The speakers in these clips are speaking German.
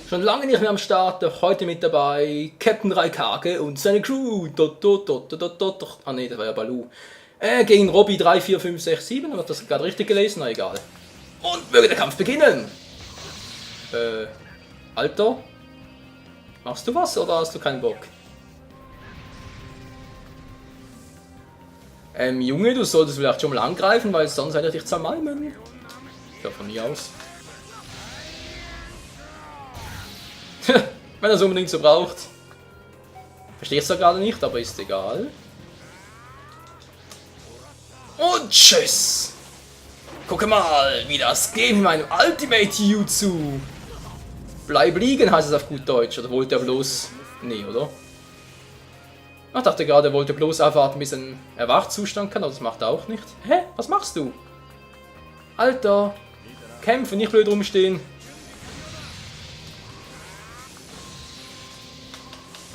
Schon lange nicht mehr am Start, doch heute mit dabei Captain Raikage und seine Crew. Ah ne, das war ja Baloo. Gegen Robby 3, 4, 5, 6, 7. Hat das gerade richtig gelesen? Na egal. Und möge der Kampf beginnen. Alter? Machst du was oder hast du keinen Bock? Junge, du solltest vielleicht schon mal angreifen, weil sonst hätte ich dich zermalmen. Ja, von mir aus. Wenn er es unbedingt so braucht. Verstehe es da gerade nicht, aber ist egal. Und tschüss! Gucke mal, wie das geht mit meinem Ultimate Jutsu. Bleib liegen heißt es auf gut Deutsch. Oder wollte er bloß... Nee, oder? Ich dachte gerade, er wollte bloß aufwarten, bis ein Erwachzustand kann, aber das macht er auch nicht. Hä? Was machst du? Alter! Kämpfen, nicht blöd rumstehen.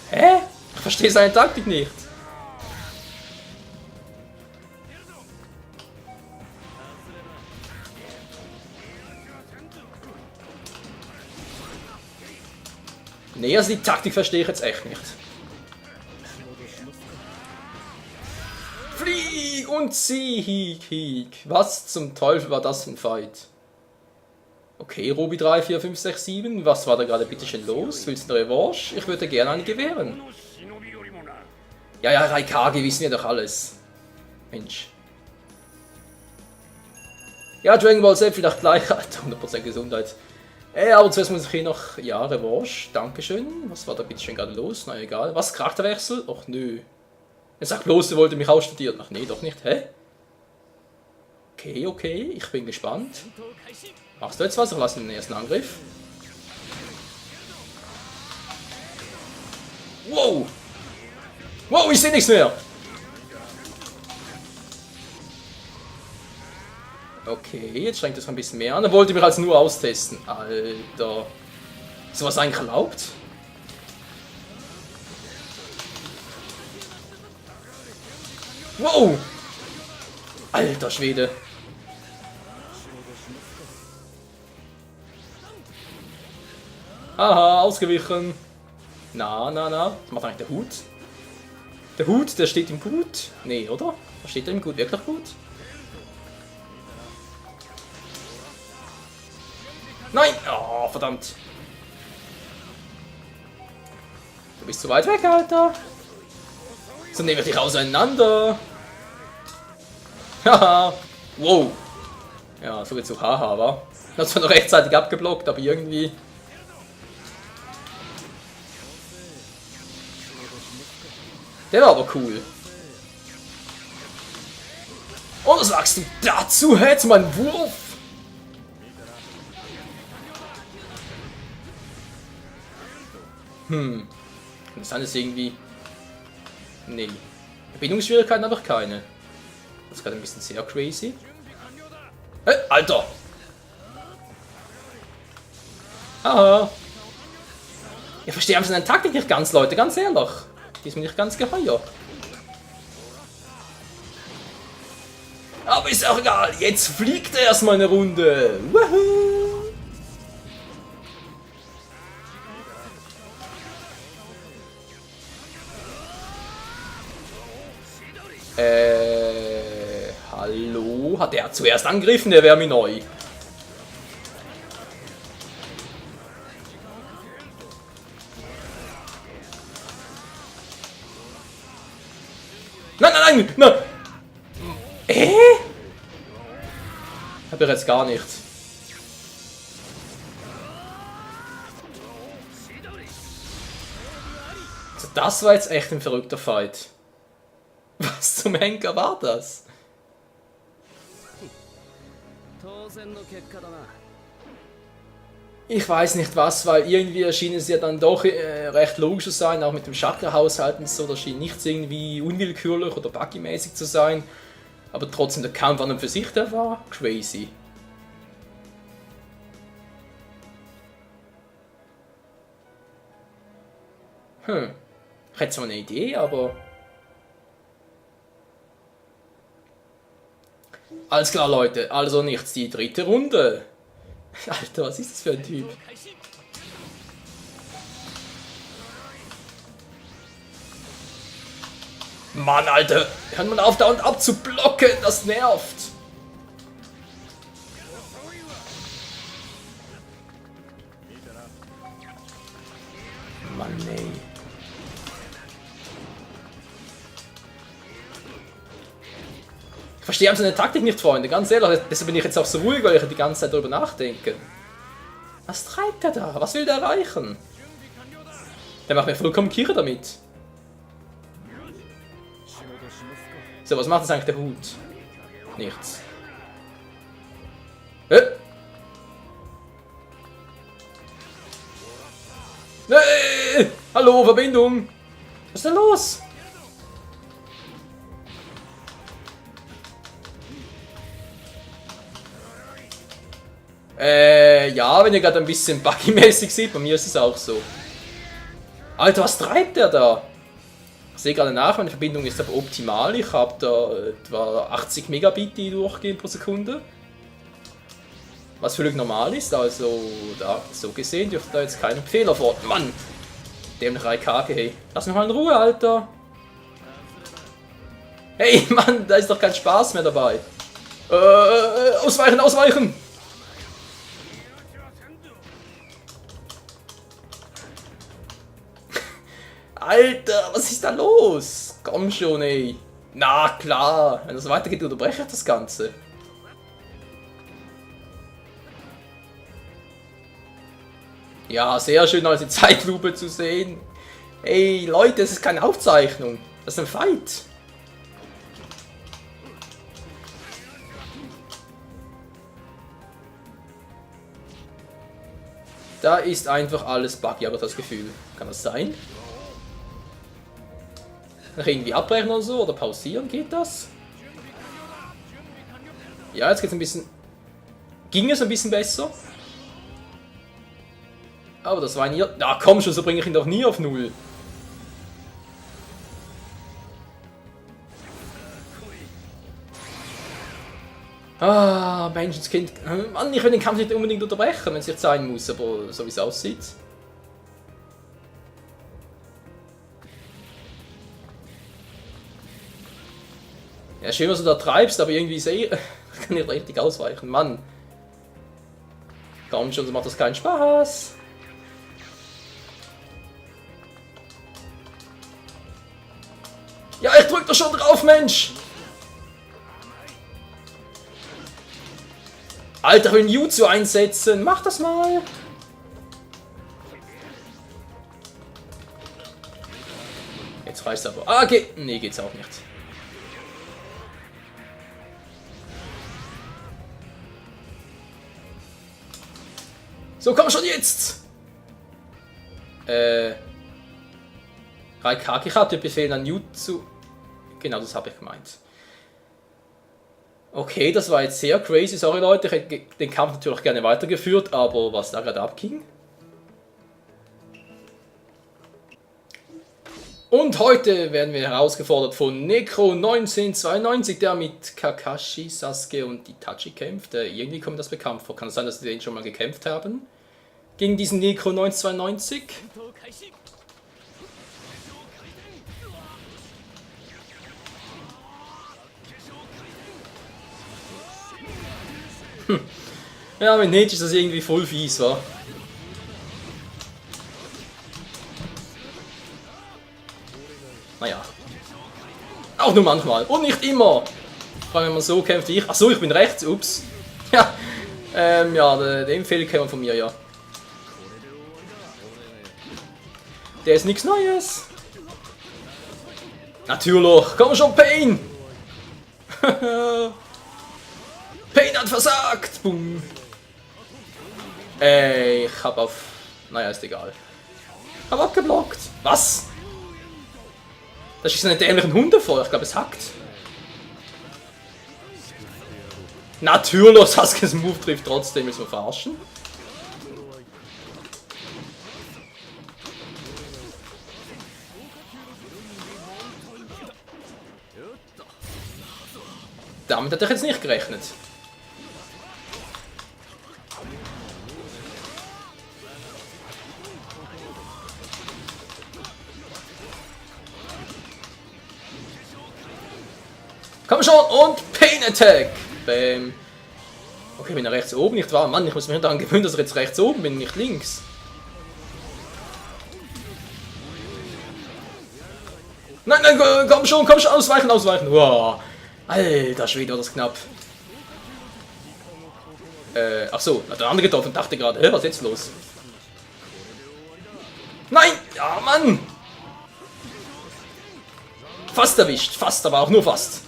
Hä? Ich verstehe seine Taktik nicht. Nee, also die Taktik verstehe ich jetzt echt nicht. Flieg und Sieg. Was zum Teufel war das für ein Fight? Okay, Robby 3, 4, 5, 6, 7. Was war da gerade bitte schön los? Willst du eine Revanche? Ich würde gerne eine gewähren. Ja, Raikage, wissen wir doch alles. Mensch. Ja, Dragon Ball Z vielleicht gleich. 100% Gesundheit. Aber zuerst muss ich hier noch... Ja, Revanche. Dankeschön. Was war da bitte schön gerade los? Na egal. Was? Charakterwechsel? Och nö. Er sagt bloß, er wollte mich ausstudieren. Ach nee, doch nicht. Hä? Okay. Ich bin gespannt. Machst du jetzt was? Ich lasse den ersten Angriff. Wow! Wow, ich sehe nichts mehr! Okay, jetzt strengt es ein bisschen mehr an. Er wollte mich also nur austesten. Alter. Ist sowas eigentlich erlaubt? Wow! Alter Schwede. Aha, ausgewichen. Na. Was macht eigentlich der Hut? Der Hut, der steht ihm gut. Nee, oder? Was steht ihm gut? Wirklich gut? Nein! Oh, verdammt. Du bist zu weit weg, Alter. So nehme ich dich auseinander. Haha. Wow. Ja, so geht's zu haha, wa? Hat zwar noch rechtzeitig abgeblockt, aber irgendwie... Der war aber cool. Und was sagst du dazu? Hättest du meinen Wurf? Das ist irgendwie... Nee. Verbindungsschwierigkeiten habe ich keine. Das ist gerade ein bisschen sehr crazy. Alter! Aha. Ich verstehe einfach seine Taktik nicht ganz, Leute, ganz ehrlich. Die ist mir nicht ganz geheuer. Aber ist auch egal, jetzt fliegt er erstmal eine Runde. Woohoo! Hallo? Hat er zuerst angegriffen? Der wäre mir neu. Nein! Hab ich jetzt gar nicht. Also das war jetzt echt ein verrückter Fight. Was zum Henker war das? Ich weiß nicht was, weil irgendwie erschien es ja dann doch recht logisch zu sein, auch mit dem Chakra-Haushalt und so, das schien nichts irgendwie unwillkürlich oder buggy-mäßig zu sein. Aber trotzdem, der Kampf an und für sich, der war crazy. Ich hätte zwar eine Idee, aber... Alles klar, Leute, also nichts die dritte Runde. Alter, was ist das für ein Typ? Mann, Alter! Hört man auf, da und ab zu blocken! Das nervt! Mann, ey. Ich verstehe seine Taktik nicht, Freunde, ganz ehrlich. Deshalb bin ich jetzt auch so ruhig, weil ich die ganze Zeit darüber nachdenke. Was treibt er da? Was will der erreichen? Der macht mir vollkommen Kirre damit. So, was macht jetzt eigentlich der Hut? Nichts. Nee! Hallo, Verbindung! Was ist denn los? Ja, wenn ihr gerade ein bisschen buggy-mäßig seht, bei mir ist es auch so. Alter, was treibt der da? Ich sehe gerade nach, meine Verbindung ist aber optimal. Ich habe da etwa 80 Megabit, die durchgehen pro Sekunde. Was völlig normal ist, also da so gesehen dürfte da jetzt keinen Fehler vor. Mann! Dämlich Raikage, hey. Lass mich mal in Ruhe, Alter! Hey, Mann, da ist doch kein Spaß mehr dabei. Ausweichen, ausweichen! Alter, was ist da los? Komm schon, ey. Na klar, wenn das weitergeht, unterbreche ich das Ganze. Ja, sehr schön, als die Zeitlupe zu sehen. Ey, Leute, das ist keine Aufzeichnung. Das ist ein Fight. Da ist einfach alles buggy, habe ich das Gefühl. Kann das sein? Noch irgendwie abbrechen oder so? Oder pausieren? Geht das? Ja, jetzt geht's ein bisschen... Ging es ein bisschen besser? Aber das war ein... Na komm schon, so bringe ich ihn doch nie auf Null. Ah, Menschenskind. Mann, ich will den Kampf nicht unbedingt unterbrechen, wenn es jetzt sein muss, aber so wie es aussieht. Ja, schön, was du da treibst, aber irgendwie sehe ich kann nicht richtig ausweichen. Mann. Komm schon, so macht das keinen Spaß. Ja, ich drück doch schon drauf, Mensch! Alter, ich will einen Jutsu einsetzen. Mach das mal. Jetzt reißt aber. Ah, geht. Nee, geht's auch nicht. So, komm schon jetzt! Raikage, ich habe den Befehl an Jutsu. Genau, das habe ich gemeint. Okay, das war jetzt sehr crazy. Sorry Leute, ich hätte den Kampf natürlich gerne weitergeführt, aber was da gerade abging. Und heute werden wir herausgefordert von Necro1992, der mit Kakashi, Sasuke und Itachi kämpft. Irgendwie kommt das bekannt vor. Kann es sein, dass wir den schon mal gekämpft haben? Gegen diesen Necro1992. Ja, mit Neji ist das irgendwie voll fies, wa? Naja. Auch nur manchmal. Und nicht immer. Vor allem, wenn man so kämpft wie ich. Achso, ich bin rechts. Ups. Ja. Ja, den Fehler kennt man von mir, ja. Der ist nichts Neues. Natürlich. Komm schon, Pain. Pain hat versagt. Boom. Ich hab auf... Naja, ist egal. Hab abgeblockt. Was? Da schießt einen dämlichen Hunde vor. Ich glaube, es hackt. Natürlich, Saskes Move trifft trotzdem. Willst du mich verarschen? Damit hätte ich jetzt nicht gerechnet. Komm schon und Pain Attack. Bam. Okay, bin er rechts oben, nicht wahr? Mann, ich muss mich daran gewöhnen, dass ich jetzt rechts oben bin, nicht links. Nein, nein, komm schon, ausweichen, ausweichen. Wow. Alter Schwede, war das knapp. Ach so, hat der andere getroffen, dachte gerade, was ist jetzt los? Nein! Ja, Mann! Fast erwischt, fast, aber auch nur fast.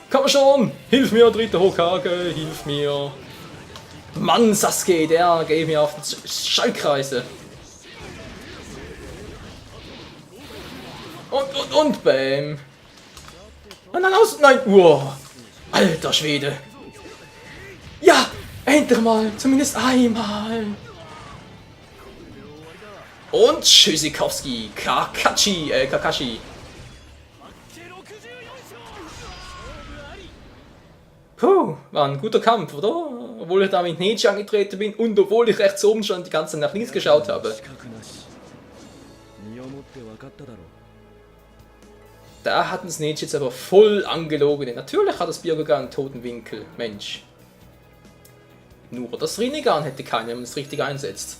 Komm schon! Hilf mir, dritter Hokage, hilf mir! Mann, Sasuke, der geht mir auf die Schallkreise. Und, bam! Und dann aus, nein, wow! Alter Schwede! Ja! Endlich mal! Zumindest einmal! Und Tschüssikowski! Kakashi! Puh, war ein guter Kampf, oder? Obwohl ich da mit Neji angetreten bin und obwohl ich rechts oben schon die ganze Zeit nach links geschaut habe. Da hat uns Neji jetzt aber voll angelogen. Natürlich hat das Byakugan einen toten Winkel. Mensch. Nur das Rinnegan hätte keinen, wenn man es richtig einsetzt.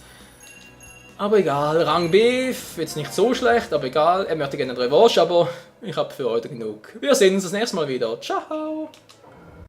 Aber egal, Rang B, jetzt nicht so schlecht, aber egal. Er möchte gerne eine Revanche, aber ich habe für heute genug. Wir sehen uns das nächste Mal wieder. Ciao!